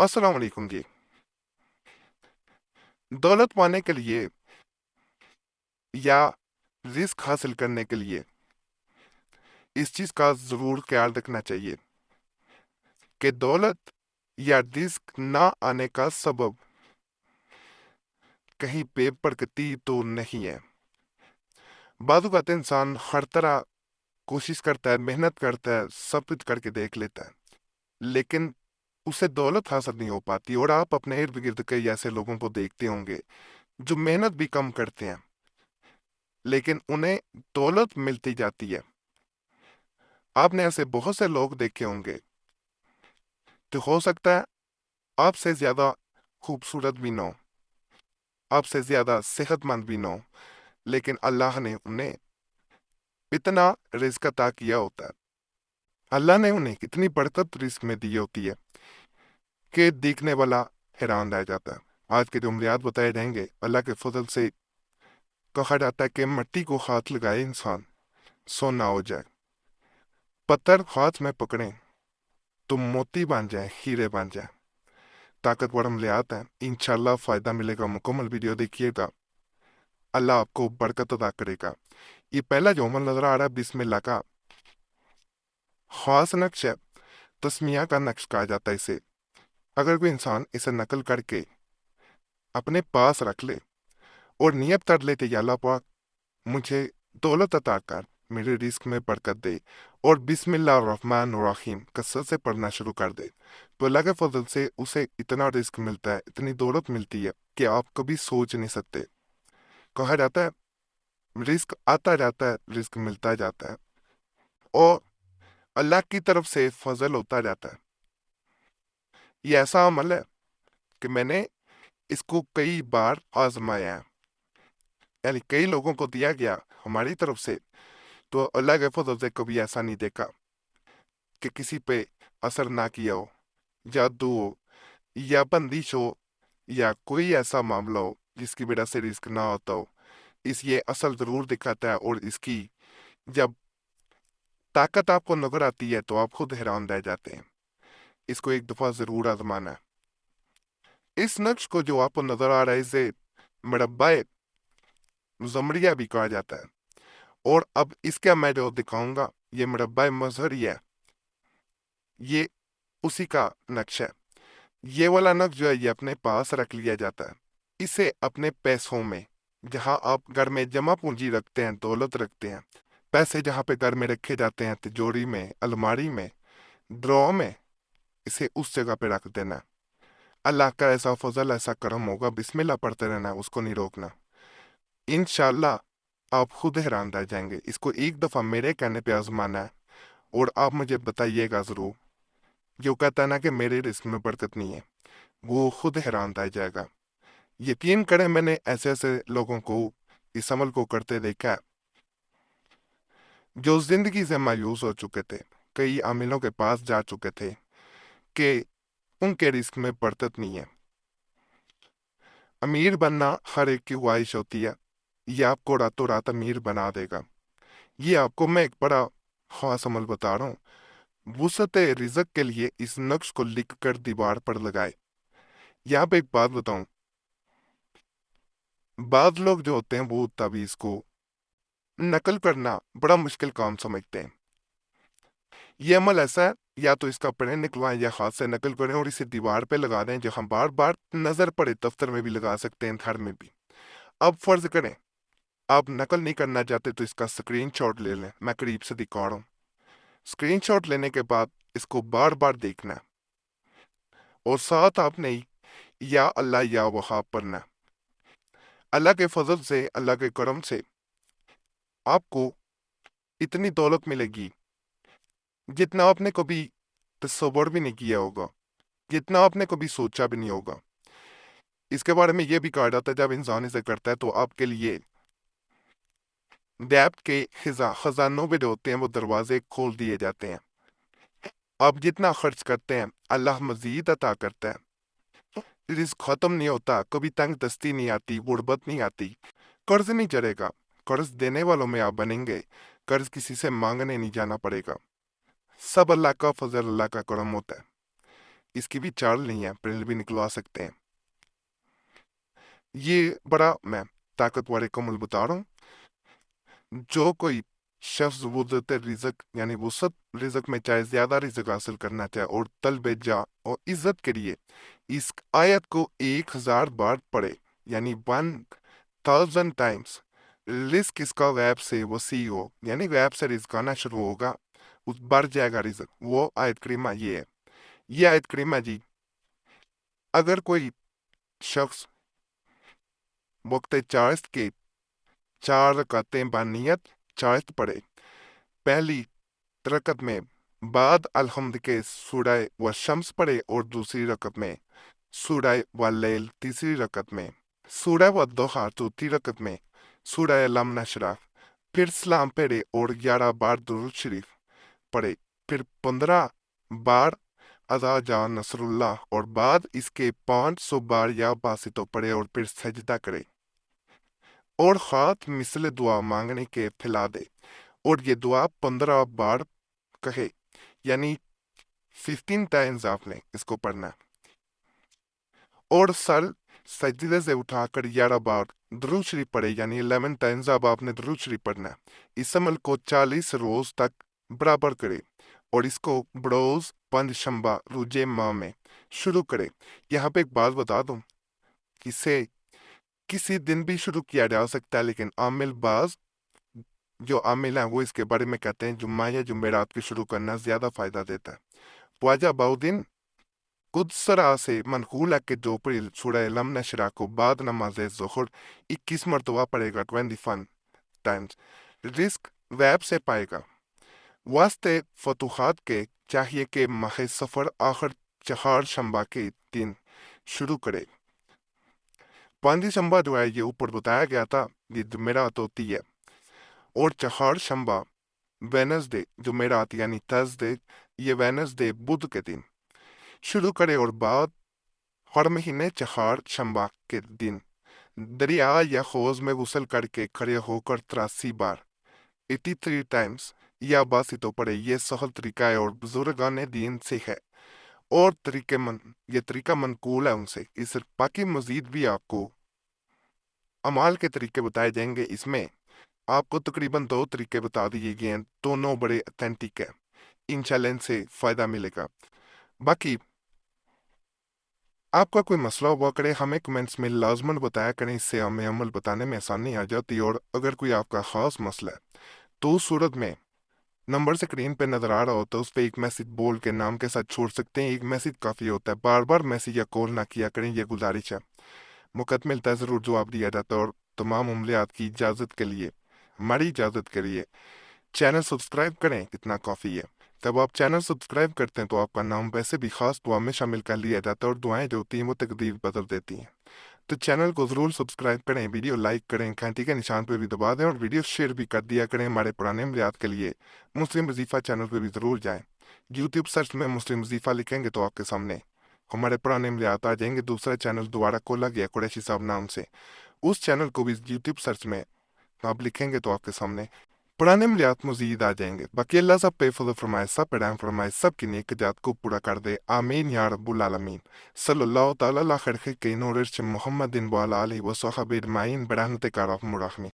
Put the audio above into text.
अस्सलाम वालेकुम जी। दौलत पाने के लिए या रिस्क हासिल करने के लिए इस चीज़ का ज़रूर ख्याल रखना चाहिए कि दौलत या रिस्क ना आने का सबब कहीं बेबरकती तो नहीं है। बाज़ औक़ात इंसान हर तरह कोशिश करता है, मेहनत करता है, सब कुछ करके देख लेता है, लेकिन उसे दौलत हासिल नहीं हो पाती। और आप अपने इर्द गिर्द कई ऐसे लोगों को देखते होंगे जो मेहनत भी कम करते हैं, लेकिन उन्हें दौलत मिलती जाती है। आपने ऐसे बहुत से लोग देखे होंगे तो हो सकता है आपसे ज्यादा खूबसूरत भी ना हो, आपसे ज्यादा सेहतमंद भी ना हो, लेकिन अल्लाह ने उन्हें इतना रिस्क अता किया होता है। अल्लाह ने उन्हें इतनी बरकत रिस्क में दी होती है कि देखने वाला हैरान रह जाता है। आज के जो अमलियात बताए जाएंगे, अल्लाह के फजल से कहा जाता है कि मिट्टी को हाथ लगाए इंसान सोना हो जाए, पत्थर हाथ में पकड़े तो मोती बन जाए, हीरे बन जाए। ताकतवर अमलियात हैं, इंशाल्लाह फायदा मिलेगा। मुकम्मल वीडियो देखिएगा, अल्लाह आपको बरकत अदा करेगा। ये पहला जो अमल नजर आ रहा है बिस्मिल्लाह का खास नक्श है, तस्मिया का नक्श कहा जाता है इसे। अगर कोई इंसान इसे नकल करके अपने पास रख ले और नियत कर ले कि या अल्लाह पाक मुझे दौलत अता कर, मेरे रिस्क में बरकत दे, और बिस्मिल्लाह रहमान रहीम कसरत से पढ़ना शुरू कर दे, तो अल्लाह के फजल से उसे इतना रिस्क मिलता है, इतनी दौलत मिलती है कि आप कभी सोच नहीं सकते। कहा जाता है रिस्क आता जाता है, रिस्क मिलता जाता है, और अल्लाह की तरफ से फजल होता जाता है। ये ऐसा अमल है कि मैंने इसको कई बार आजमाया है, यानी कई लोगों को दिया गया हमारी तरफ से, तो अल्लाह के फजल से कभी ऐसा नहीं देखा कि किसी पे असर ना किया हो, जादू हो या बंदिश हो या कोई ऐसा मामला हो जिसकी वजह से रिस्क ना होता हो। इस ये असल जरूर दिखाता है, और इसकी जब ताकत आपको नजर आती है तो आप खुद हैरान रह जाते हैं। इसको एक दफा जरूर आजमाना। इस नक्श को जो आपको नजर आ रहा है इसे मुरब्बाए जमरिया भी कहा जाता है, और अब इसका मैं जो दिखाऊंगा ये मुरब्बाए मजहरी है, ये उसी का नक्श है। ये वाला नक्श जो है ये अपने पास रख लिया जाता है। इसे अपने पैसों में, जहां आप घर में जमा पूंजी रखते हैं, दौलत रखते हैं, पैसे जहां पे घर में रखे जाते हैं, तिजोरी में, अलमारी में, ड्रॉ में, इसे उस जगह पे रख देना। अल्लाह का ऐसा फजल, ऐसा करम होगा, बिस्मिल्लाह पढ़ते रहना, उसको नहीं रोकना। इंशाल्लाह आप खुद हैरान रह जाएंगे। इसको एक दफा मेरे कहने पे आजमाना है, और आप मुझे बताइएगा जरूर। जो कहता है ना कि मेरे रिस्क में बरकत नहीं है, वो खुद हैरान रह जाएगा। यकीन करें, मैंने ऐसे ऐसे लोगों को इस अमल को करते देखा है जो जिंदगी से मायूस हो चुके थे, कई आमिलों के पास जा चुके थे कि उनके रिस्क में बरकत नहीं है। अमीर बनना हर एक की ख्वाहिश होती है, ये आपको रातों रात अमीर बना देगा। ये आपको मैं एक बड़ा खास अमल बता रहा हूँ। वुसअत रिज़्क के लिए इस नक्श को लिख कर दीवार पर लगाए। यहाँ पे एक बात बताऊं, बाद लोग जो होते हैं वो तावीज़ को नकल करना बड़ा मुश्किल काम समझते हैं। ये अमल ऐसा है, या तो इसका प्रिंट निकलवाएं या हाथ से नकल करें और इसे दीवार पे लगा दें, जहां बार बार नजर पड़े। दफ्तर में भी लगा सकते हैं, घर में भी। अब फर्ज करें आप नकल नहीं करना चाहते तो इसका स्क्रीनशॉट ले लें, मैं करीब से दिखा रहा हूँ। स्क्रीनशॉट लेने के बाद इसको बार बार देखना है, और साथ आपने या अल्लाह या वहाब पढ़ना है। अल्लाह के फजल से, अल्लाह के करम से आपको इतनी दौलत मिलेगी जितना आपने कभी तस्वर भी नहीं किया होगा, जितना आपने कभी सोचा भी नहीं होगा। इसके बारे में यह भी कहा जाता है जब इंसान इसे करता है तो आपके लिए गैप के खजानों में जो होते हैं वो दरवाजे खोल दिए जाते हैं। आप जितना खर्च करते हैं अल्लाह मजीद अता करता है। रिस्क खत्म नहीं होता, कभी तंग दस्ती नहीं आती, गुर्बत नहीं आती, कर्ज नहीं चढ़ेगा। कर्ज देने वालों में आप बनेंगे, कर्ज किसी से मांगने नहीं जाना पड़ेगा। सब अल्लाह का फजल, अल्लाह का करम होता है। اس کی بھی چال نہیں ہے، پرنٹ بھی نکلوا سکتے ہیں۔ یہ بڑا میں طاقتور ایک عمل بتا رہا ہوں۔ جو کوئی شخص وسعت رزق یعنی وسعت رزق میں چاہے زیادہ رزق حاصل کرنا چاہے اور طلب جا اور عزت کے لیے اس آیت کو 1000 بار پڑھے، یعنی 1000 ٹائمز، رزق اس کا غیب سے وسیع ہو، یعنی غیب سے رزق آنا شروع ہوگا، بڑھ جائے گا رزق۔ وہ آیت کریمہ یہ ہے۔ یہ آیت کریمہ جی، اگر کوئی شخص وقت چاشت کے 4 رکعتیں بانیت چاشت پڑھے، پہلی رکعت میں بعد الحمد کے سورہ والشمس پڑھے اور دوسری رکعت میں سورہ واللیل، تیسری رکعت میں سورہ والضحیٰ، چوتھی رکعت میں سورہ لم نشرح، پھر سلام پڑھے اور 11 بار درود شریف پڑھے، پھر 15 بار اذا جاء نصر اللہ، اور بعد اس کے 500 بار یا باسطو پڑھے اور پھر سجدہ کرے، اور ہاتھ مثل دعا مانگنے کے پھیلا دے، اور یہ دعا 15 بار کہے، یعنی 15 ٹائمز آپ نے اس کو پڑھنا ہے، اور سر سجدے سے اٹھا کر 11 بار درود شریف پڑھے، یعنی 11 ٹائمز اب آپ نے درود شریف پڑھنا ہے۔ اس عمل کو 40 روز تک برابر کرے، اور اس کو بروز پنج شنبہ روزے ماہ میں شروع کرے۔ یہاں پہ ایک بات بتا دوں، اسے کسی دن بھی شروع کیا جا سکتا ہے، لیکن عامل بعض جو عامل ہیں وہ اس کے بارے میں کہتے ہیں جمعہ یا جمعرات کے شروع کرنا زیادہ فائدہ دیتا ہے۔ خواجہ بہاؤالدین قدسرہ سے منقول ہے کہ جو اپریل سورہ لم نشرح کو بعد نماز ظہر 21 مرتبہ پڑھے گا، 21 ٹائمز، رزق غیب سے پائے گا۔ واسطے فتوحات کے چاہیے کہ ماہ سفر آخر 4 شنبہ کے دن شروع کرے۔ 5 شنبہ جو ہے یہ اوپر بتایا گیا تھا، یہ جمعرات ہوتی ہے، اور 4 شنبہ وینسڈے جمعرات یعنی تھرسڈے، یہ وینسڈے بدھ کے دن شروع کرے، اور بعد ہر مہینے 4 شنبہ کے دن دریا یا حوض میں غسل کر کے کھڑے ہو کر 83 بار 83 ٹائمز یا باسطو پڑھے۔ یہ سہل طریقہ ہے اور بزرگان دین سے ہے، اور یہ طریقہ منقول ہے ان سے۔ اس باقی مزید بھی آپ کو اعمال کے طریقے بتائے جائیں گے۔ اس میں آپ کو تقریباً 2 طریقے بتا دیے گئے ہیں، دونوں بڑے اتھینٹک ہے، انشاءاللہ ان سے فائدہ ملے گا۔ باقی آپ کا کوئی مسئلہ ہوا کرے، ہمیں کمنٹس میں لازماً بتایا کریں، اس سے ہمیں عمل بتانے میں آسانی آ جاتی ہے۔ اور اگر کوئی آپ کا خاص مسئلہ ہے تو اس صورت میں نمبر سکرین پہ نظر آ رہا ہوتا ہے، اس پہ ایک میسج بول کے نام کے ساتھ چھوڑ سکتے ہیں، ایک میسج کافی ہوتا ہے، بار بار میسج یا کال نہ کیا کریں، یہ گزارش ہے۔ موقع ملتا ہے ضرور جواب دیا جاتا ہے، اور تمام عملیات کی اجازت کے لیے، ہماری اجازت کے لیے چینل سبسکرائب کریں، اتنا کافی ہے۔ جب آپ چینل سبسکرائب کرتے ہیں تو آپ کا نام ویسے بھی خاص دعا میں شامل کر لیا جاتا ہے، اور دعائیں جو ہوتی ہیں وہ تقدیر بدل دیتی ہیں۔ تو چینل کو ضرور سبسکرائب کریں، ویڈیو لائک کریں، گھنٹی کے نشان پہ بھی دبا دیں، اور ویڈیو شیئر بھی کر دیا کریں۔ ہمارے پرانے عملیات کے لیے مسلم وظیفہ چینل پہ بھی ضرور جائیں، یوٹیوب سرچ میں مسلم وظیفہ لکھیں گے تو آپ کے سامنے ہمارے پرانے عملیات آ جائیں گے۔ دوسرا چینل دوبارہ کھولا گیا قریشی صاحب نام سے، اس چینل کو بھی یوٹیوب سرچ میں آپ لکھیں گے تو آپ کے سامنے پرانے عملیات مزید آ جائیں گے۔ باقی اللہ سب پہ فضل فرمائے، سب پہ رحم فرمائے، سب کی نیک جات کو پورا کر دے، آمین یا رب العالمین۔ صلی اللہ تعالی علی خیر خلقہ نور عرش محمد و علی آلہ و صحبہ اجمعین برحمتک یا ارحم الراحمین۔